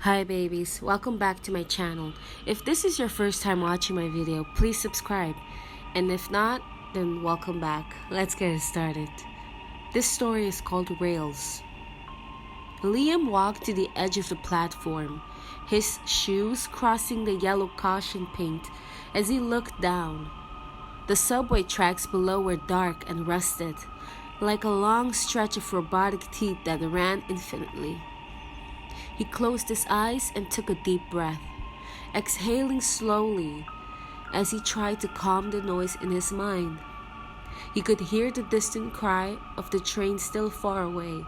Hi babies, welcome back to my channel. If this is your first time watching my video, please subscribe. And if not, then welcome back. Let's get it started. This story is called Rails. Liam walked to the edge of the platform, his shoes crossing the yellow caution paint as he looked down. The subway tracks below were dark and rusted, like a long stretch of robotic teeth that ran infinitely. He closed his eyes and took a deep breath, exhaling slowly as he tried to calm the noise in his mind. He could hear the distant cry of the train still far away,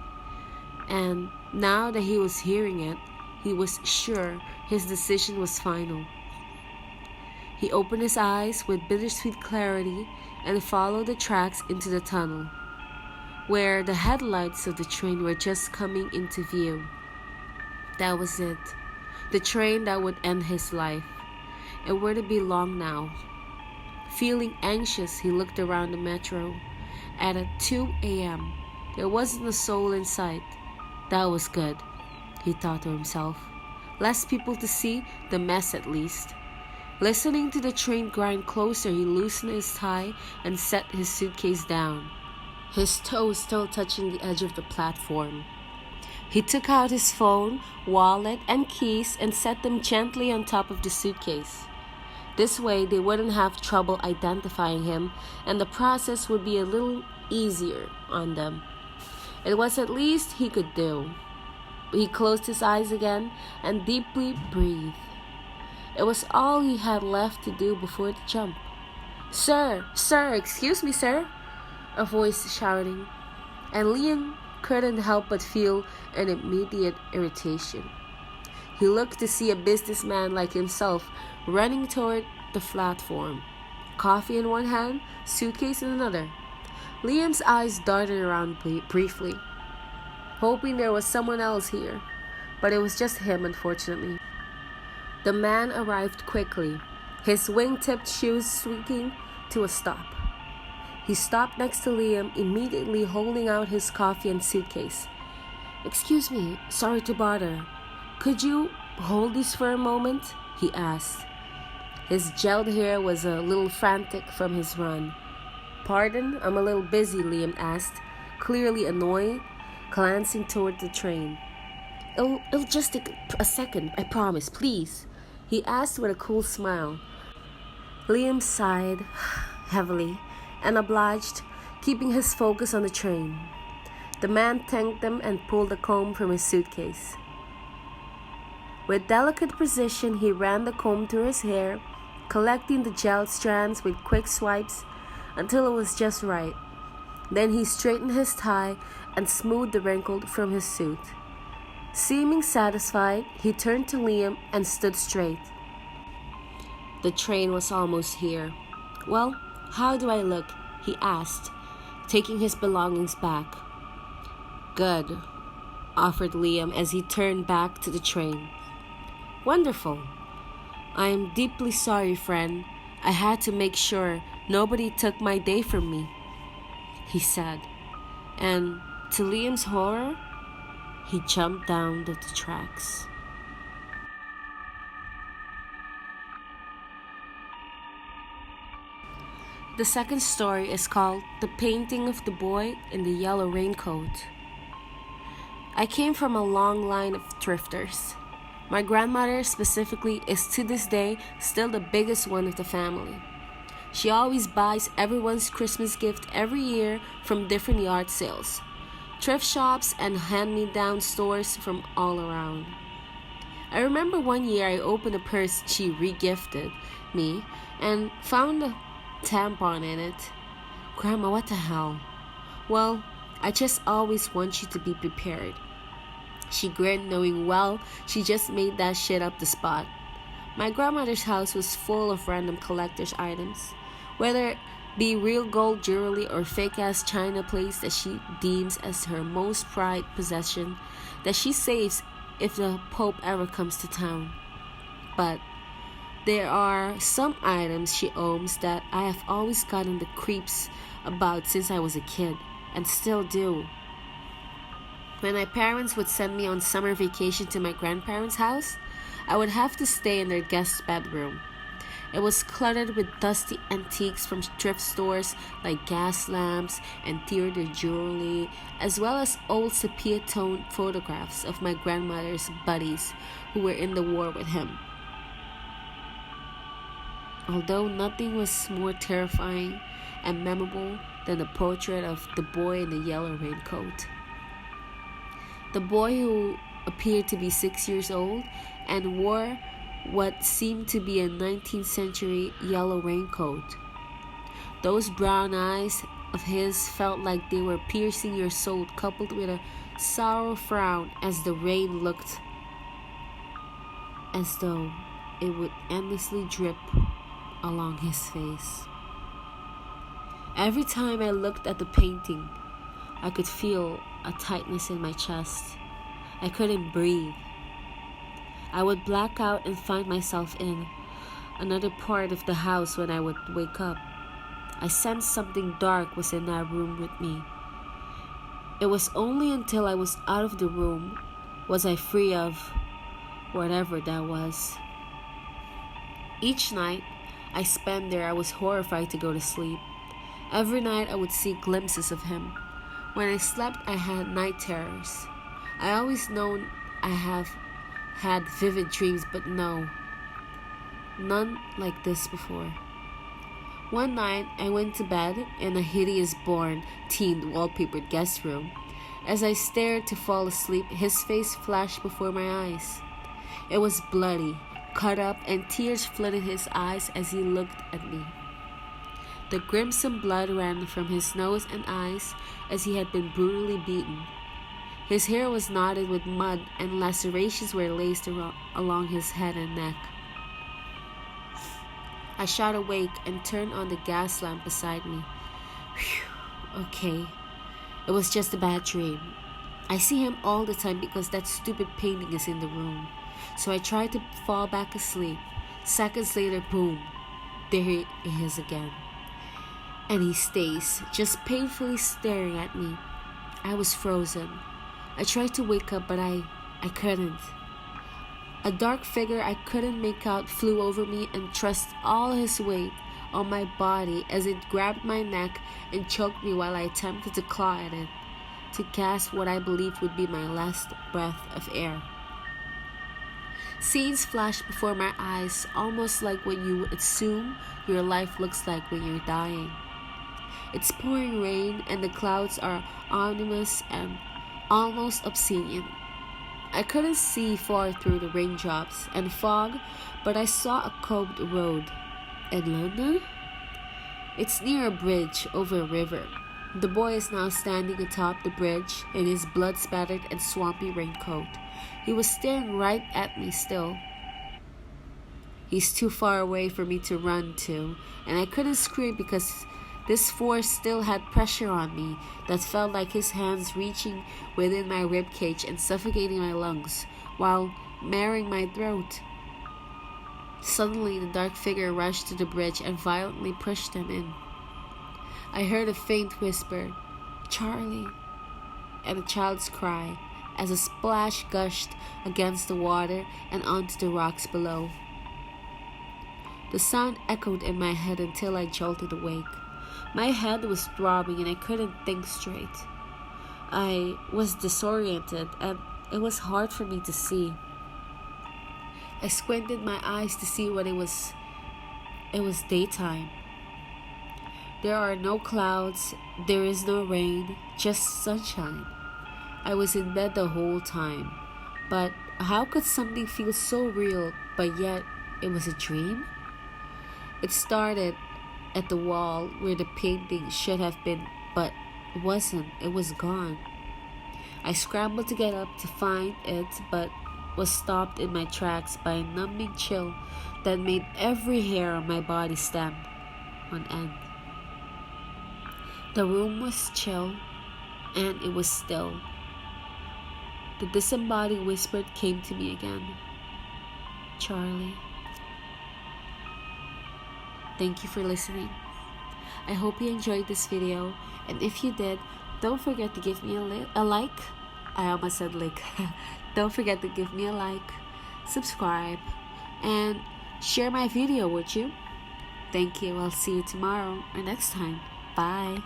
and now that he was hearing it, he was sure his decision was final. He opened his eyes with bittersweet clarity and followed the tracks into the tunnel, where the headlights of the train were just coming into view. That was it. The train that would end his life. And where to be long now? Feeling anxious, he looked around the metro. At 2 a.m., there wasn't a soul in sight. That was good, he thought to himself. Less people to see, the mess at least. Listening to the train grind closer, he loosened his tie and set his suitcase down, his toes still touching the edge of the platform. He took out his phone, wallet, and keys and set them gently on top of the suitcase. This way, they wouldn't have trouble identifying him, and the process would be a little easier on them. It was at least he could do. He closed his eyes again and deeply breathed. It was all he had left to do before the jump. Sir, excuse me, sir," a voice shouting, and Liam couldn't help but feel an immediate irritation. He looked to see a businessman like himself running toward the platform, coffee in one hand, suitcase in another. Liam's eyes darted around briefly, hoping there was someone else here, but it was just him, unfortunately. The man arrived quickly, his wing-tipped shoes squeaking to a stop. He stopped next to Liam, immediately holding out his coffee and suitcase. "Excuse me, sorry to bother. Could you hold these for a moment?" he asked. His gelled hair was a little frantic from his run. "Pardon, I'm a little busy," Liam asked, clearly annoyed, glancing toward the train. It'll just take a second, I promise, please," he asked with a cool smile. Liam sighed heavily and obliged, keeping his focus on the train. The man thanked them and pulled a comb from his suitcase. With delicate precision, he ran the comb through his hair, collecting the gelled strands with quick swipes until it was just right. Then he straightened his tie and smoothed the wrinkle from his suit. Seeming satisfied, he turned to Liam and stood straight. The train was almost here. "Well, how do I look?" he asked, taking his belongings back. "Good," offered Liam as he turned back to the train. "Wonderful. I am deeply sorry, friend. I had to make sure nobody took my day from me," he said. And to Liam's horror, he jumped down the tracks. The second story is called The Painting of the Boy in the Yellow Raincoat. I came from a long line of thrifters. My grandmother specifically is to this day still the biggest one of the family. She always buys everyone's Christmas gift every year from different yard sales, thrift shops, and hand-me-down stores from all around. I remember one year I opened a purse she re-gifted me and found a tampon in it. "Grandma, what the hell?" "Well, I just always want you to be prepared." She grinned, knowing well she just made that shit up the spot. My grandmother's house was full of random collector's items, whether it be real gold jewelry or fake-ass china plates that she deems as her most prized possession that she saves if the Pope ever comes to town. But there are some items she owns that I have always gotten the creeps about since I was a kid, and still do. When my parents would send me on summer vacation to my grandparents' house, I would have to stay in their guest bedroom. It was cluttered with dusty antiques from thrift stores like gas lamps and theater jewelry, as well as old sepia-tone photographs of my grandmother's buddies who were in the war with him. Although nothing was more terrifying and memorable than the portrait of the boy in the yellow raincoat. The boy who appeared to be 6 years old and wore what seemed to be a 19th century yellow raincoat. Those brown eyes of his felt like they were piercing your soul, coupled with a sour frown as the rain looked as though it would endlessly drip along his face. Every time I looked at the painting, I could feel a tightness in my chest. I couldn't breathe. I would black out and find myself in another part of the house when I would wake up. I sensed something dark was in that room with me. It was only until I was out of the room was I free of whatever that was. Each night I spent there, I was horrified to go to sleep. Every night I would see glimpses of him. When I slept, I had night terrors. I always known I have had vivid dreams, but none like this before. One night, I went to bed in a hideous themed wallpapered guest room. As I stared to fall asleep, his face flashed before my eyes. It was bloody, cut up, and tears flooded his eyes as he looked at me. The crimson blood ran from his nose and eyes as he had been brutally beaten. His hair was knotted with mud and lacerations were laced along his head and neck. I shot awake and turned on the gas lamp beside me. Whew, okay, it was just a bad dream. I see him all the time because that stupid painting is in the room. So I tried to fall back asleep. Seconds later, boom, there he is again. And he stays, just painfully staring at me. I was frozen. I tried to wake up, but I couldn't. A dark figure I couldn't make out flew over me and thrust all his weight on my body as it grabbed my neck and choked me while I attempted to claw at it, to gasp what I believed would be my last breath of air. Scenes flashed before my eyes, almost like what you would assume your life looks like when you're dying. It's pouring rain and the clouds are ominous and almost obscene. I couldn't see far through the raindrops and fog, but I saw a cobbled road. In London? It's near a bridge over a river. The boy is now standing atop the bridge in his blood-spattered and swampy raincoat. He was staring right at me still. He's too far away for me to run to, and I couldn't scream because this force still had pressure on me that felt like his hands reaching within my ribcage and suffocating my lungs while marring my throat. Suddenly, the dark figure rushed to the bridge and violently pushed them in. I heard a faint whisper, "Charlie," and a child's cry as a splash gushed against the water and onto the rocks below. The sound echoed in my head until I jolted awake. My head was throbbing and I couldn't think straight. I was disoriented and it was hard for me to see. I squinted my eyes to see what it was. It was daytime. There are no clouds, there is no rain, just sunshine. I was in bed the whole time. But how could something feel so real, but yet it was a dream? It started at the wall where the painting should have been, but it wasn't. It was gone. I scrambled to get up to find it, but was stopped in my tracks by a numbing chill that made every hair on my body stand on end. The room was chill, and it was still. The disembodied whisper came to me again. "Charlie." Thank you for listening. I hope you enjoyed this video, and if you did, don't forget to give me a like, I almost said like. Don't forget to give me a like, subscribe, and share my video, would you? Thank you. I'll see you tomorrow or next time. Bye.